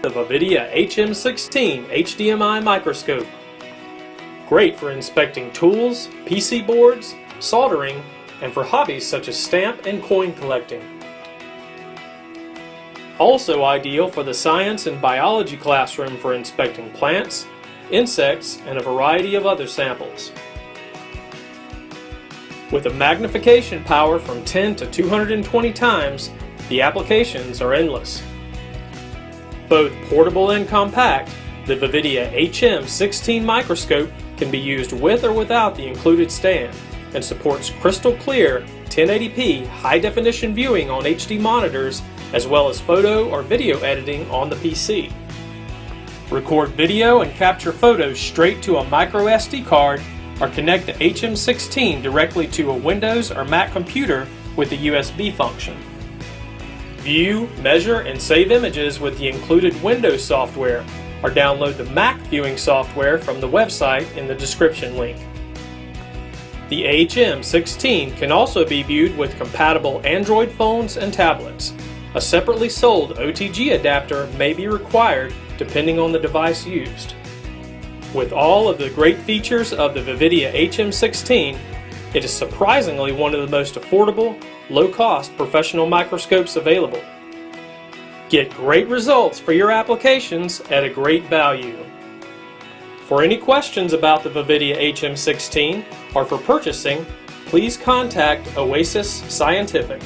The Vividia HM-16 HDMI microscope. Great for inspecting tools, PC boards, soldering, and for hobbies such as stamp and coin collecting. Also ideal for the science and biology classroom for inspecting plants, insects, and a variety of other samples. With a magnification power from 10 to 220 times, the applications are endless. Both portable and compact, the Vividia HM-16 microscope can be used with or without the included stand and supports crystal clear 1080p high-definition viewing on HD monitors as well as photo or video editing on the PC. Record video and capture photos straight to a micro SD card or connect the HM-16 directly to a Windows or Mac computer with the USB function. View, measure, and save images with the included Windows software, or download the Mac viewing software from the website in the description link. The HM-16 can also be viewed with compatible Android phones and tablets. A separately sold OTG adapter may be required depending on the device used. With all of the great features of the Vividia HM-16, it is surprisingly one of the most affordable, low-cost professional microscopes available. Get great results for your applications at a great value. For any questions about the Vividia HM-16 or for purchasing, please contact Oasis Scientific.